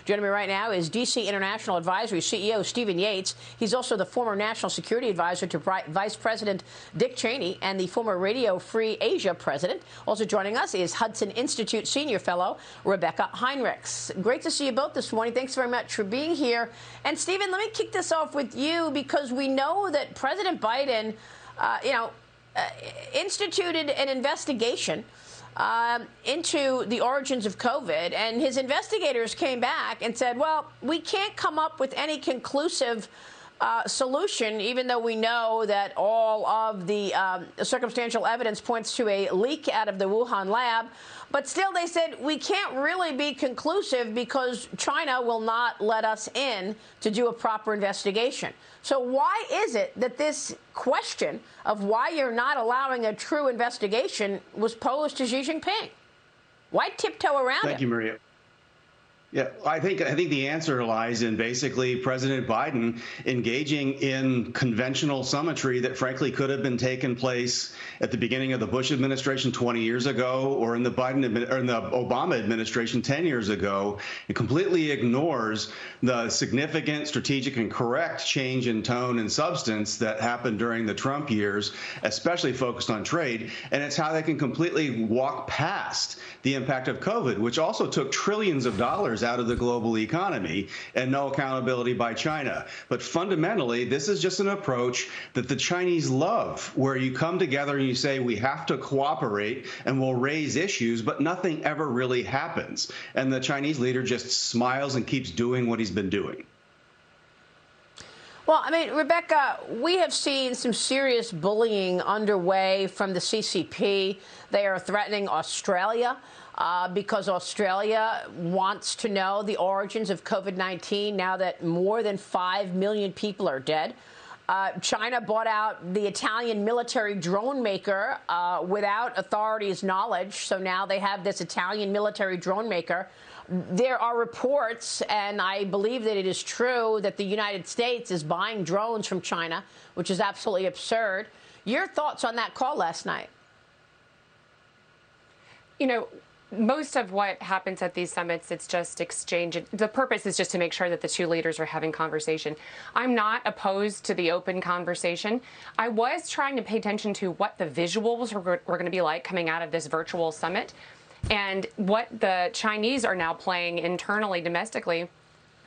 Joining me right now is DC International Advisory CEO Stephen Yates. He's also the former National Security Advisor to Vice President Dick Cheney and the former Radio Free Asia President. Also joining us is Hudson Institute Senior Fellow Rebeccah Heinrichs. Great to see you both this morning. Thanks very much for being here. And Stephen, let me kick this off with you because we know that President Biden, instituted an investigation into the origins of COVID, and his investigators came back and said, well, we can't come up with any conclusive solution, even though we know that all of the circumstantial evidence points to a leak out of the Wuhan lab. But still, they said we can't really be conclusive because China will not let us in to do a proper investigation. So why is it that this question of why you're not allowing a true investigation was posed to Xi Jinping? Why tiptoe around it? Thank you, Maria. Yeah, I think the answer lies in basically President Biden engaging in conventional symmetry that frankly could have been taken place at the beginning of the Bush administration 20 years ago or in the Obama administration 10 years ago. It completely ignores the significant, strategic, and correct change in tone and substance that happened during the Trump years, especially focused on trade. And it's how they can completely walk past the impact of COVID, which also took trillions of dollars out of the global economy and no accountability by China. But fundamentally, this is just an approach that the Chinese love, where you come together and you say, we have to cooperate and we'll raise issues, but nothing ever really happens. And the Chinese leader just smiles and keeps doing what he's been doing. Well, I mean, Rebeccah, we have seen some serious bullying underway from the CCP. They are threatening Australia because Australia wants to know the origins of COVID-19 now that more than 5 million people are dead. China bought out the Italian military drone maker without authorities' knowledge. So now they have this Italian military drone maker. There are reports, and I believe that it is true, that the United States is buying drones from China, which is absolutely absurd. Your thoughts on that call last night? You know, most of what happens at these summits, it's just exchange. The purpose is just to make sure that the two leaders are having conversation. I'm not opposed to the open conversation. I was trying to pay attention to what the visuals were going to be like coming out of this virtual summit. And what the Chinese are now playing internally, domestically,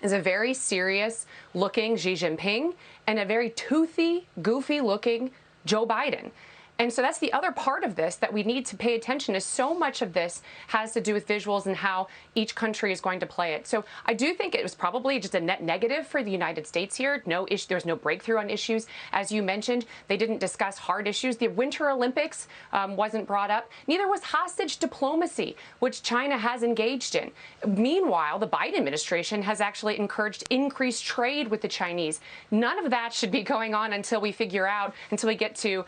is a very serious-looking Xi Jinping and a very toothy, goofy-looking Joe Biden. And so that's the other part of this that we need to pay attention to. So much of this has to do with visuals and how each country is going to play it. So I do think it was probably just a net negative for the United States here. No issue, there was no breakthrough on issues. As you mentioned, they didn't discuss hard issues. The Winter Olympics wasn't brought up. Neither was hostage diplomacy, which China has engaged in. Meanwhile, the Biden administration has actually encouraged increased trade with the Chinese. None of that should be going on until we figure out, until we get to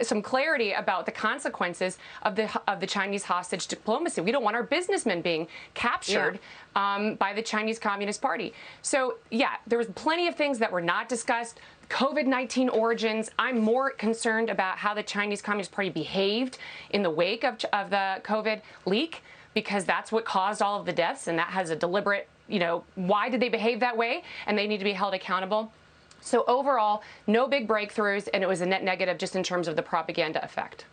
some clarity about the consequences of the Chinese hostage diplomacy. We don't want our businessmen being captured by the Chinese Communist Party. So, yeah, there was plenty of things that were not discussed. COVID-19 origins. I'm more concerned about how the Chinese Communist Party behaved in the wake of the COVID leak, because that's what caused all of the deaths, and that has a deliberate, why did they behave that way? And they need to be held accountable. So overall, no big breakthroughs, and it was a net negative just in terms of the propaganda effect.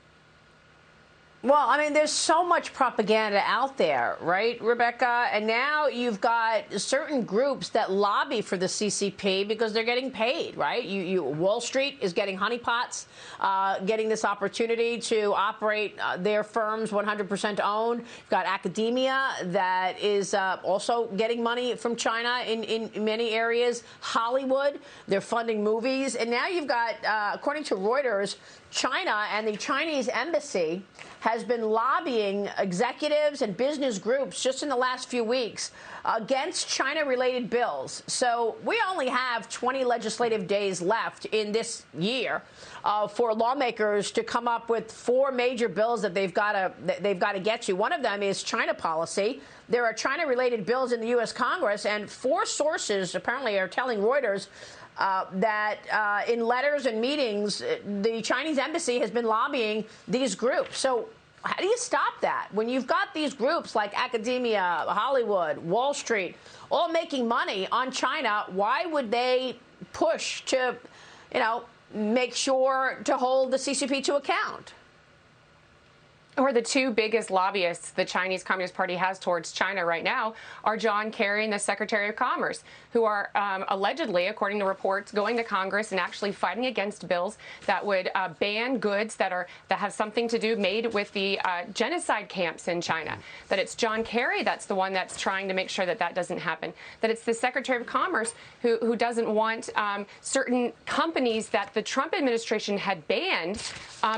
Well, I mean, there's so much propaganda out there, right, Rebeccah? And now you've got certain groups that lobby for the CCP because they're getting paid, right? Wall Street is getting honeypots, getting this opportunity to operate their firms 100% owned. You've got academia that is also getting money from China in many areas. Hollywood, they're funding movies. And now you've got, according to Reuters, China and the Chinese embassy has been lobbying executives and business groups just in the last few weeks against China-related bills. So we only have 20 legislative days left in this year for lawmakers to come up with 4 major bills that they've got to get to. One of them is China policy. There are China-related bills in the U.S. Congress, and 4 sources apparently are telling Reuters that in letters and meetings, the Chinese embassy has been lobbying these groups. So How do you stop that when you've got these groups like academia, Hollywood, Wall Street, all making money on China? Why would they push to, make sure to hold the CCP to account? Or the two biggest lobbyists the Chinese Communist Party has towards China right now are John Kerry and the Secretary of Commerce, who are allegedly, according to reports, going to Congress and actually fighting against bills that would ban goods that have something to do made with the genocide camps in China. That it's John Kerry that's the one that's trying to make sure that doesn't happen. That it's the Secretary of Commerce who doesn't want certain companies that the Trump administration had banned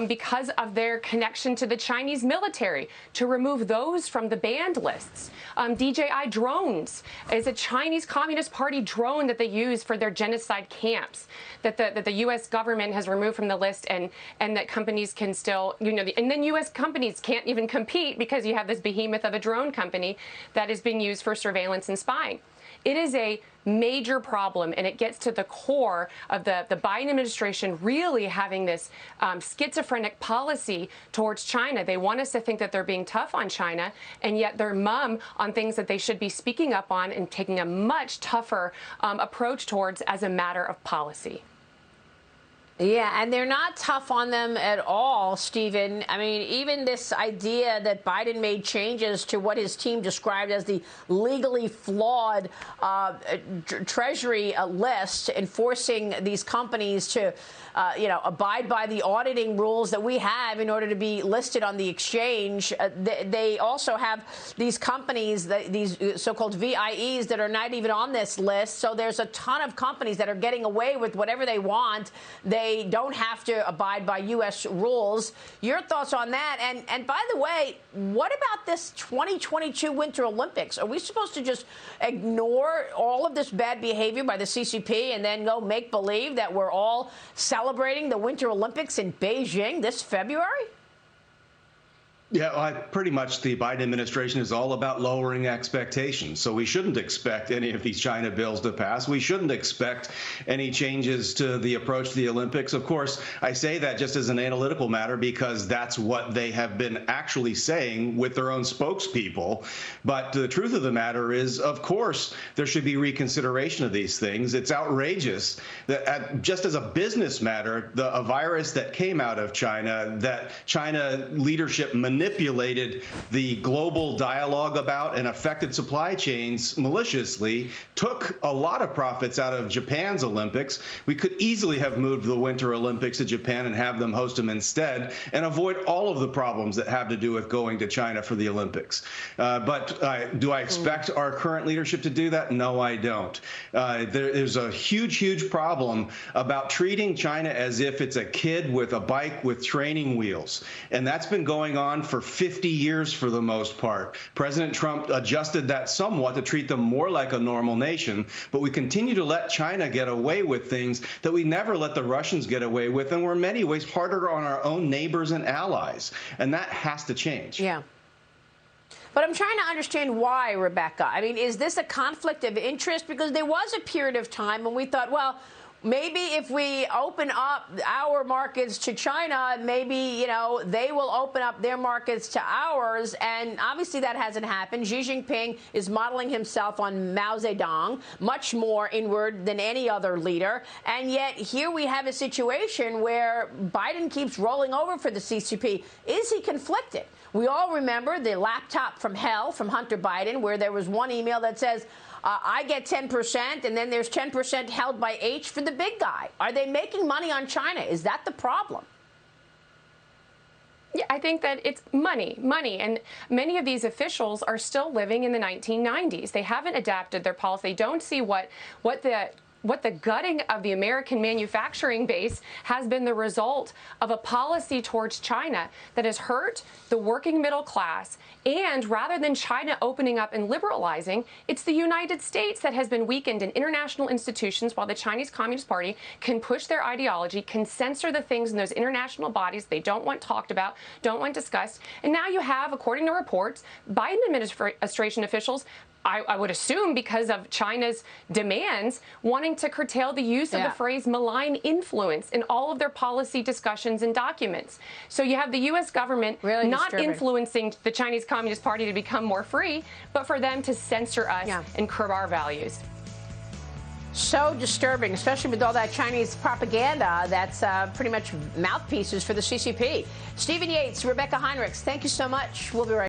because of their connection to the Chinese military, to remove those from the banned lists. DJI drones is a Chinese Communist Party drone that they use for their genocide camps that the U.S. government has removed from the list, and that companies can still, and then U.S. companies can't even compete because you have this behemoth of a drone company that is being used for surveillance and spying. It is a major problem, and it gets to the core of the Biden administration really having this schizophrenic policy towards China. They want us to think that they're being tough on China, and yet they're mum on things that they should be speaking up on and taking a much tougher approach towards as a matter of policy. Yeah, and they're not tough on them at all, Stephen. I mean, even this idea that Biden made changes to what his team described as the legally flawed Treasury list, enforcing these companies to, abide by the auditing rules that we have in order to be listed on the exchange. They also have these companies, these so-called VIEs, that are not even on this list. So there's a ton of companies that are getting away with whatever they want. They don't have to abide by U.S. rules. Your thoughts on that? And by the way, what about this 2022 Winter Olympics? Are we supposed to just ignore all of this bad behavior by the CCP and then go make believe that we're all celebrating the Winter Olympics in Beijing this February? Yeah, pretty much the Biden administration is all about lowering expectations. So we shouldn't expect any of these China bills to pass. We shouldn't expect any changes to the approach to the Olympics. Of course, I say that just as an analytical matter because that's what they have been actually saying with their own spokespeople. But the truth of the matter is, of course, there should be reconsideration of these things. It's outrageous that just as a business matter, a virus that came out of China, that China leadership manipulated the global dialogue about and affected supply chains maliciously, took a lot of profits out of Japan's Olympics. We could easily have moved the Winter Olympics to Japan and have them host them instead and avoid all of the problems that have to do with going to China for the Olympics. But do I expect our current leadership to do that? No, I don't. There's a huge, huge problem about treating China as if it's a kid with a bike with training wheels. And that's been going on for 50 years for the most part. President Trump adjusted that somewhat to treat them more like a normal nation, but we continue to let China get away with things that we never let the Russians get away with, and we're in many ways harder on our own neighbors and allies, and that has to change. Yeah. But I'm trying to understand why, Rebeccah. I mean, is this a conflict of interest? Because there was a period of time when we thought, well, maybe if we open up our markets to China, maybe, they will open up their markets to ours. And obviously that hasn't happened. Xi Jinping is modeling himself on Mao Zedong, much more inward than any other leader. And yet here we have a situation where Biden keeps rolling over for the CCP. Is he conflicted? We all remember the laptop from hell from Hunter Biden, where there was one email that says, I get 10%, and then there's 10% held by H for the big guy. Are they making money on China? Is that the problem? Yeah, I think that it's money. And many of these officials are still living in the 1990s. They haven't adapted their policy. They don't see what the gutting of the American manufacturing base has been the result of a policy towards China that has hurt the working middle class. And rather than China opening up and liberalizing, it's the United States that has been weakened in international institutions while the Chinese Communist Party can push their ideology, can censor the things in those international bodies they don't want talked about, don't want discussed. And now you have, according to reports, Biden administration officials I would assume because of China's demands, wanting to curtail the use of the phrase malign influence in all of their policy discussions and documents. So you have the U.S. government not influencing the Chinese Communist Party to become more free, but for them to censor us and curb our values. So disturbing, especially with all that Chinese propaganda that's pretty much mouthpieces for the CCP. Stephen Yates, Rebeccah Heinrichs, thank you so much. We'll be right back.